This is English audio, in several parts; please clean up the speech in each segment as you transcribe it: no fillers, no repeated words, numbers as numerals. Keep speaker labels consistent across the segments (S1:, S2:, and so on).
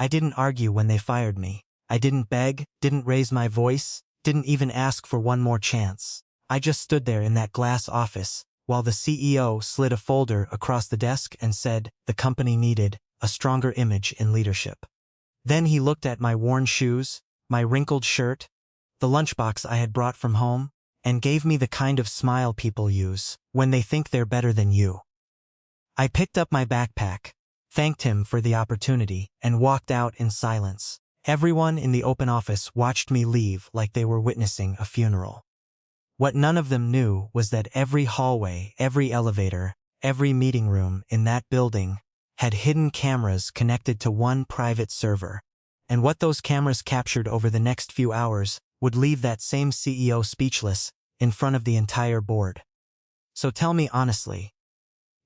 S1: I didn't argue when they fired me. I didn't beg, didn't raise my voice, didn't even ask for one more chance. I just stood there in that glass office, while the CEO slid a folder across the desk and said the company needed a stronger image in leadership. Then he looked at my worn shoes, my wrinkled shirt, the lunchbox I had brought from home, and gave me the kind of smile people use when they think they're better than you. I picked up my backpack, thanked him for the opportunity, and walked out in silence. Everyone in the open office watched me leave like they were witnessing a funeral. What none of them knew was that every hallway, every elevator, every meeting room in that building had hidden cameras connected to one private server. And what those cameras captured over the next few hours would leave that same CEO speechless in front of the entire board. So tell me honestly,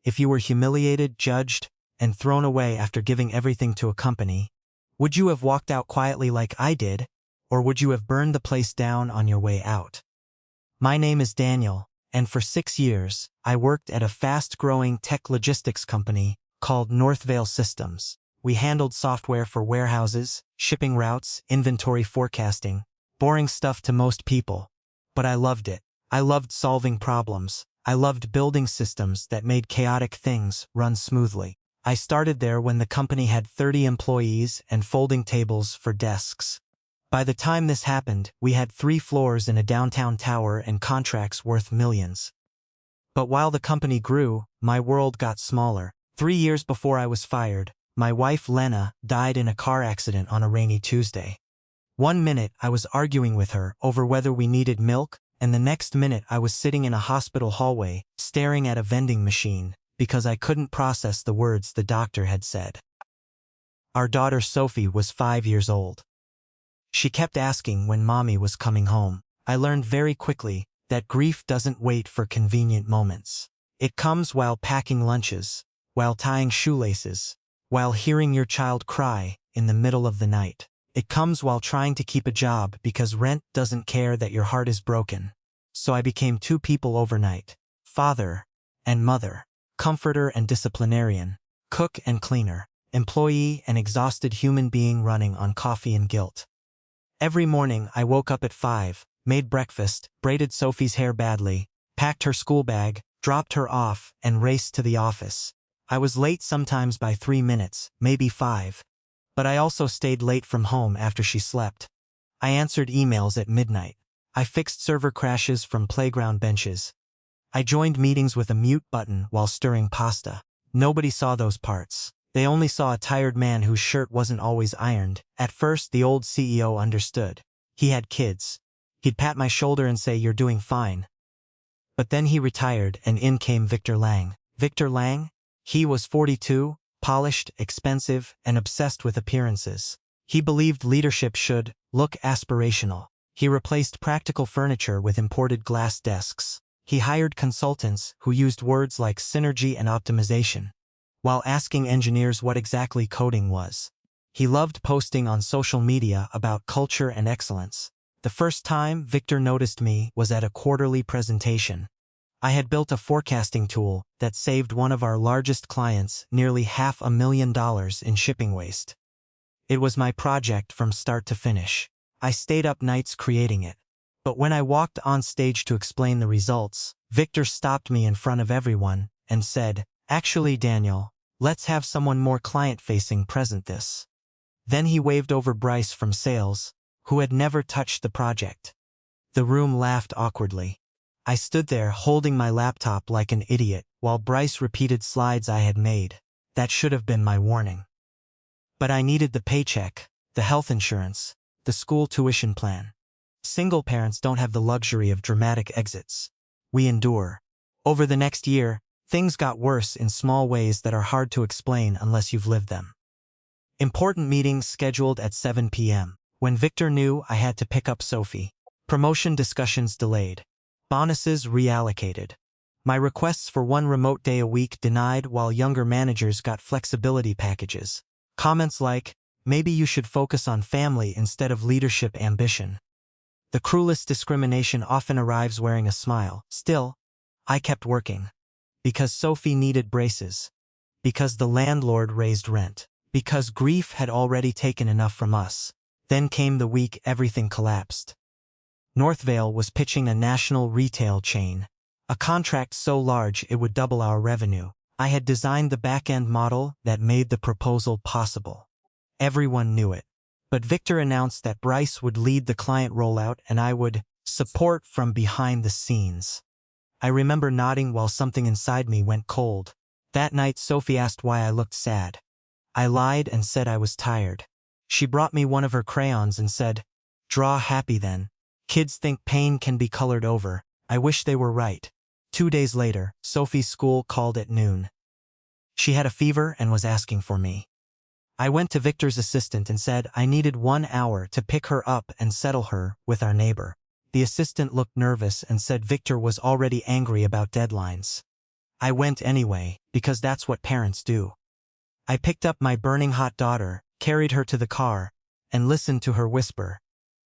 S1: if you were humiliated, judged, and thrown away after giving everything to a company, would you have walked out quietly like I did, or would you have burned the place down on your way out? My name is Daniel, and for 6 years, I worked at a fast-growing tech logistics company called Northvale Systems. We handled software for warehouses, shipping routes, inventory forecasting, boring stuff to most people. But I loved it. I loved solving problems. I loved building systems that made chaotic things run smoothly. I started there when the company had 30 employees and folding tables for desks. By the time this happened, we had 3 floors in a downtown tower and contracts worth millions. But while the company grew, my world got smaller. 3 years before I was fired, my wife Lena died in a car accident on a rainy Tuesday. One minute I was arguing with her over whether we needed milk, and the next minute I was sitting in a hospital hallway, staring at a vending machine, because I couldn't process the words the doctor had said. Our daughter Sophie was 5 years old. She kept asking when mommy was coming home. I learned very quickly that grief doesn't wait for convenient moments. It comes while packing lunches, while tying shoelaces, while hearing your child cry in the middle of the night. It comes while trying to keep a job because rent doesn't care that your heart is broken. So I became 2 people overnight: father and mother, comforter and disciplinarian, cook and cleaner, employee and exhausted human being running on coffee and guilt. Every morning I woke up at 5, made breakfast, braided Sophie's hair badly, packed her school bag, dropped her off, and raced to the office. I was late sometimes by 3 minutes, maybe 5. But I also stayed late from home after she slept. I answered emails at midnight. I fixed server crashes from playground benches. I joined meetings with a mute button while stirring pasta. Nobody saw those parts. They only saw a tired man whose shirt wasn't always ironed. At first, the old CEO understood. He had kids. He'd pat my shoulder and say, "You're doing fine." But then he retired and in came Victor Lang. Victor Lang? He was 42, polished, expensive, and obsessed with appearances. He believed leadership should look aspirational. He replaced practical furniture with imported glass desks. He hired consultants who used words like synergy and optimization, while asking engineers what exactly coding was. He loved posting on social media about culture and excellence. The first time Victor noticed me was at a quarterly presentation. I had built a forecasting tool that saved one of our largest clients nearly $500,000 in shipping waste. It was my project from start to finish. I stayed up nights creating it. But when I walked on stage to explain the results, Victor stopped me in front of everyone and said, "Actually, Daniel, let's have someone more client-facing present this." Then he waved over Bryce from sales, who had never touched the project. The room laughed awkwardly. I stood there holding my laptop like an idiot while Bryce repeated slides I had made. That should have been my warning. But I needed the paycheck, the health insurance, the school tuition plan. Single parents don't have the luxury of dramatic exits. We endure. Over the next year, things got worse in small ways that are hard to explain unless you've lived them. Important meetings scheduled at 7 p.m. When Victor knew I had to pick up Sophie. Promotion discussions delayed. Bonuses reallocated. My requests for 1 remote day a week denied while younger managers got flexibility packages. Comments like, "Maybe you should focus on family instead of leadership ambition." The cruelest discrimination often arrives wearing a smile. Still, I kept working. Because Sophie needed braces. Because the landlord raised rent. because grief had already taken enough from us. Then came the week everything collapsed. Northvale was pitching a national retail chain. A contract so large it would double our revenue. I had designed the back-end model that made the proposal possible. Everyone knew it. But Victor announced that Bryce would lead the client rollout and I would support from behind the scenes. I remember nodding while something inside me went cold. That night Sophie asked why I looked sad. I lied and said I was tired. She brought me one of her crayons and said, "Draw happy then. Kids think pain can be colored over." I wish they were right. 2 days later, Sophie's school called at noon. She had a fever and was asking for me. I went to Victor's assistant and said I needed 1 hour to pick her up and settle her with our neighbor. The assistant looked nervous and said Victor was already angry about deadlines. I went anyway, because that's what parents do. I picked up my burning hot daughter, carried her to the car, and listened to her whisper,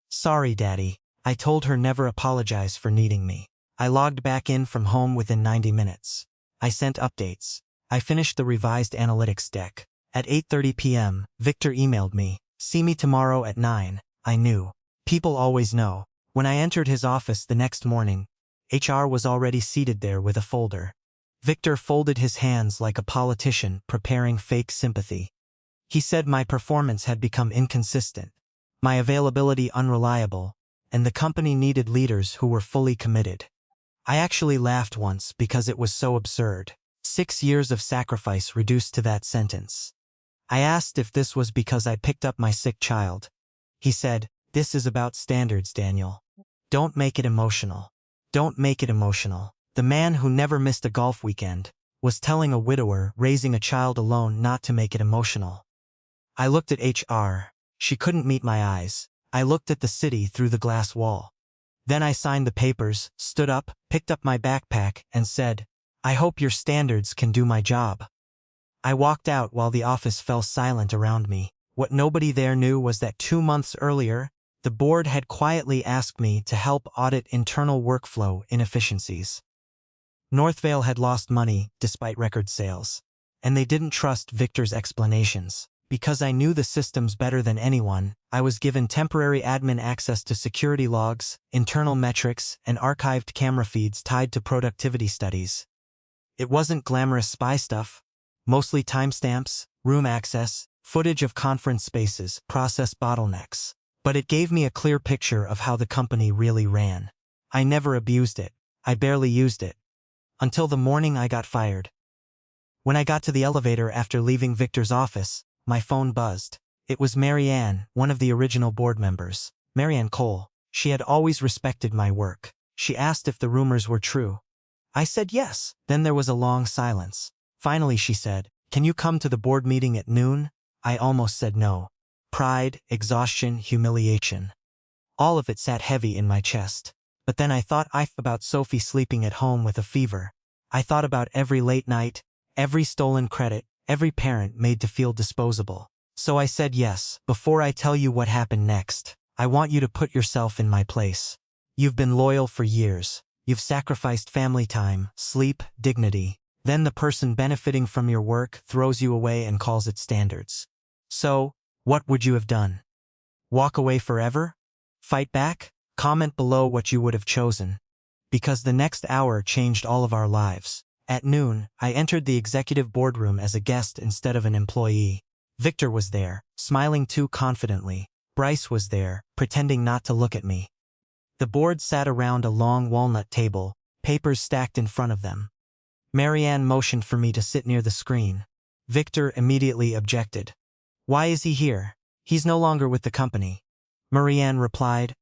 S1: "Sorry, Daddy." I told her never apologize for needing me. I logged back in from home within 90 minutes. I sent updates. I finished the revised analytics deck. At 8:30 p.m., Victor emailed me, "See me tomorrow at 9. I knew. People always know. When I entered his office the next morning, HR was already seated there with a folder. Victor folded his hands like a politician preparing fake sympathy. He said my performance had become inconsistent, my availability unreliable, and the company needed leaders who were fully committed. I actually laughed once because it was so absurd. 6 years of sacrifice reduced to that sentence. I asked if this was because I picked up my sick child. He said, "This is about standards, Daniel. Don't make it emotional. Don't make it emotional." The man who never missed a golf weekend was telling a widower raising a child alone not to make it emotional. I looked at HR. She couldn't meet my eyes. I looked at the city through the glass wall. Then I signed the papers, stood up, picked up my backpack, and said, "I hope your standards can do my job." I walked out while the office fell silent around me. What nobody there knew was that 2 months earlier, the board had quietly asked me to help audit internal workflow inefficiencies. Northvale had lost money despite record sales, and they didn't trust Victor's explanations. Because I knew the systems better than anyone, I was given temporary admin access to security logs, internal metrics, and archived camera feeds tied to productivity studies. It wasn't glamorous spy stuff. Mostly timestamps, room access, footage of conference spaces, process bottlenecks. But it gave me a clear picture of how the company really ran. I never abused it. I barely used it. Until the morning I got fired. When I got to the elevator after leaving Victor's office, my phone buzzed. It was Marianne, one of the original board members. Marianne Cole. She had always respected my work. She asked if the rumors were true. I said yes. Then there was a long silence. Finally she said, "Can you come to the board meeting at noon?" I almost said no. Pride, exhaustion, humiliation. All of it sat heavy in my chest. But then I thought about Sophie sleeping at home with a fever. I thought about every late night, every stolen credit, every parent made to feel disposable. So I said yes. "Before I tell you what happened next, I want you to put yourself in my place. You've been loyal for years. You've sacrificed family time, sleep, dignity. Then the person benefiting from your work throws you away and calls it standards. So, what would you have done? Walk away forever? Fight back? Comment below what you would have chosen. Because the next hour changed all of our lives. At noon, I entered the executive boardroom as a guest instead of an employee. Victor was there, smiling too confidently. Bryce was there, pretending not to look at me. The board sat around a long walnut table, papers stacked in front of them. Marianne motioned for me to sit near the screen. Victor immediately objected. "Why is he here? He's no longer with the company." Marianne replied,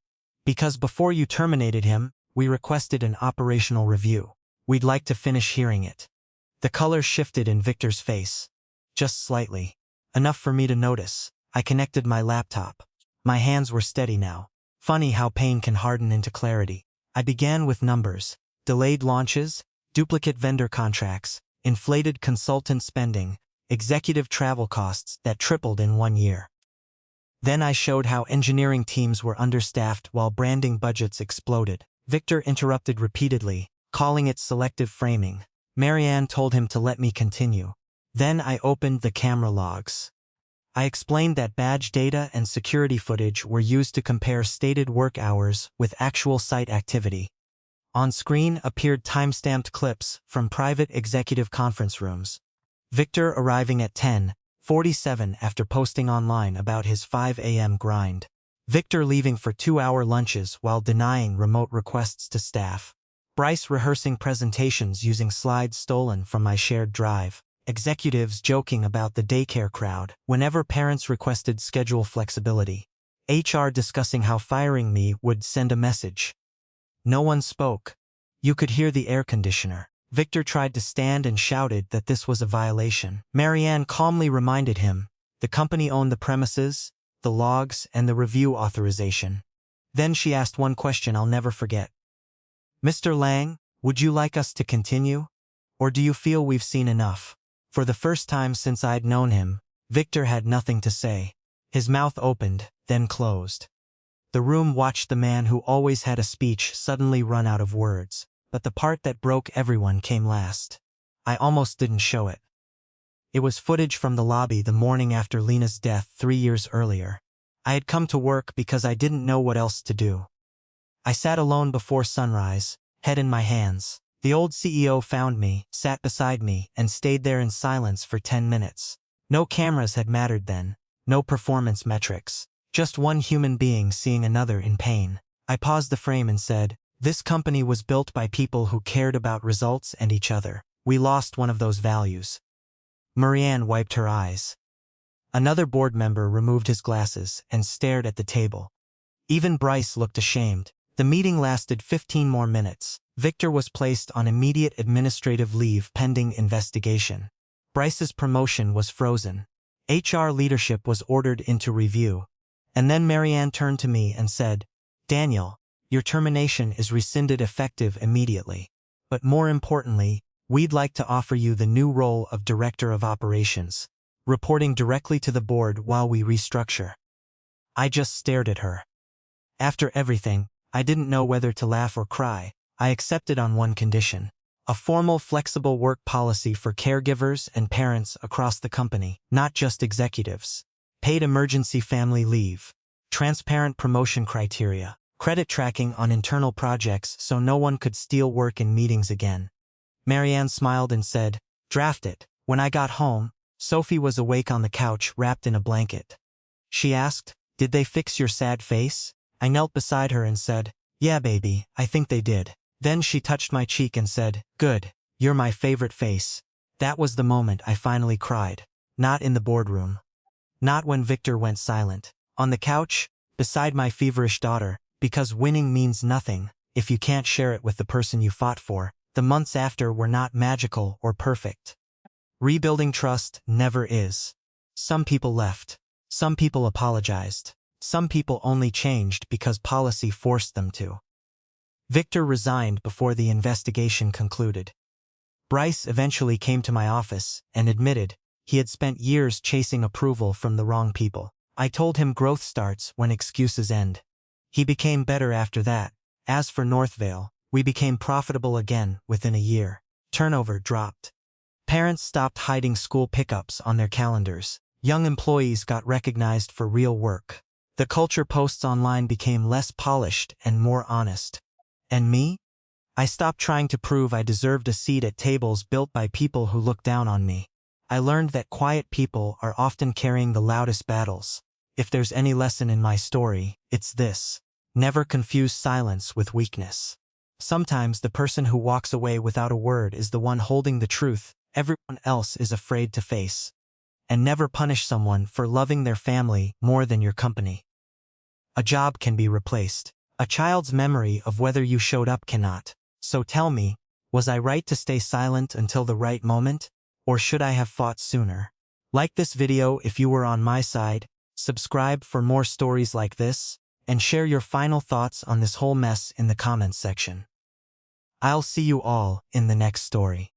S1: "Because before you terminated him, we requested an operational review. We'd like to finish hearing it." The color shifted in Victor's face. Just slightly. Enough for me to notice. I connected my laptop. My hands were steady now. Funny how pain can harden into clarity. I began with numbers. Delayed launches, duplicate vendor contracts, inflated consultant spending, executive travel costs that tripled in 1 year. Then I showed how engineering teams were understaffed while branding budgets exploded. Victor interrupted repeatedly, calling it selective framing. Marianne told him to let me continue. Then I opened the camera logs. I explained that badge data and security footage were used to compare stated work hours with actual site activity. On screen appeared timestamped clips from private executive conference rooms. Victor arriving at 10:47 after posting online about his 5 a.m. grind. Victor leaving for 2-hour lunches while denying remote requests to staff. Bryce rehearsing presentations using slides stolen from my shared drive. Executives joking about the daycare crowd whenever parents requested schedule flexibility. HR discussing how firing me would send a message. No one spoke. You could hear the air conditioner. Victor tried to stand and shouted that this was a violation. Marianne calmly reminded him the company owned the premises, the logs, and the review authorization. Then she asked one question I'll never forget. "Mr. Lang, would you like us to continue? Or do you feel we've seen enough?" For the first time since I'd known him, Victor had nothing to say. His mouth opened, then closed. The room watched the man who always had a speech suddenly run out of words, but the part that broke everyone came last. I almost didn't show it. It was footage from the lobby the morning after Lena's death 3 years earlier. I had come to work because I didn't know what else to do. I sat alone before sunrise, head in my hands. The old CEO found me, sat beside me, and stayed there in silence for 10 minutes. No cameras had mattered then, no performance metrics. Just one human being seeing another in pain. I paused the frame and said, "This company was built by people who cared about results and each other. We lost one of those values." Marianne wiped her eyes. Another board member removed his glasses and stared at the table. Even Bryce looked ashamed. The meeting lasted 15 more minutes. Victor was placed on immediate administrative leave pending investigation. Bryce's promotion was frozen. HR leadership was ordered into review. And then Marianne turned to me and said, "Daniel, your termination is rescinded effective immediately. But more importantly, we'd like to offer you the new role of Director of Operations, reporting directly to the board while we restructure." I just stared at her. After everything, I didn't know whether to laugh or cry. I accepted on one condition: a formal flexible work policy for caregivers and parents across the company, not just executives. Paid emergency family leave. Transparent promotion criteria. Credit tracking on internal projects so no one could steal work in meetings again. Marianne smiled and said, "Draft it." When I got home, Sophie was awake on the couch wrapped in a blanket. She asked, "Did they fix your sad face?" I knelt beside her and said, "Yeah, baby, I think they did." Then she touched my cheek and said, "Good, you're my favorite face." That was the moment I finally cried. Not in the boardroom. Not when Victor went silent. On the couch, beside my feverish daughter, because winning means nothing if you can't share it with the person you fought for. The months after were not magical or perfect. Rebuilding trust never is. Some people left. Some people apologized. Some people only changed because policy forced them to. Victor resigned before the investigation concluded. Bryce eventually came to my office and admitted he had spent years chasing approval from the wrong people. I told him growth starts when excuses end. He became better after that. As for Northvale, we became profitable again within a year. Turnover dropped. Parents stopped hiding school pickups on their calendars. Young employees got recognized for real work. The culture posts online became less polished and more honest. And me? I stopped trying to prove I deserved a seat at tables built by people who looked down on me. I learned that quiet people are often carrying the loudest battles. If there's any lesson in my story, it's this: never confuse silence with weakness. Sometimes the person who walks away without a word is the one holding the truth everyone else is afraid to face. And never punish someone for loving their family more than your company. A job can be replaced. A child's memory of whether you showed up cannot. So tell me, was I right to stay silent until the right moment? Or should I have fought sooner? Like this video if you were on my side, subscribe for more stories like this, and share your final thoughts on this whole mess in the comments section. I'll see you all in the next story.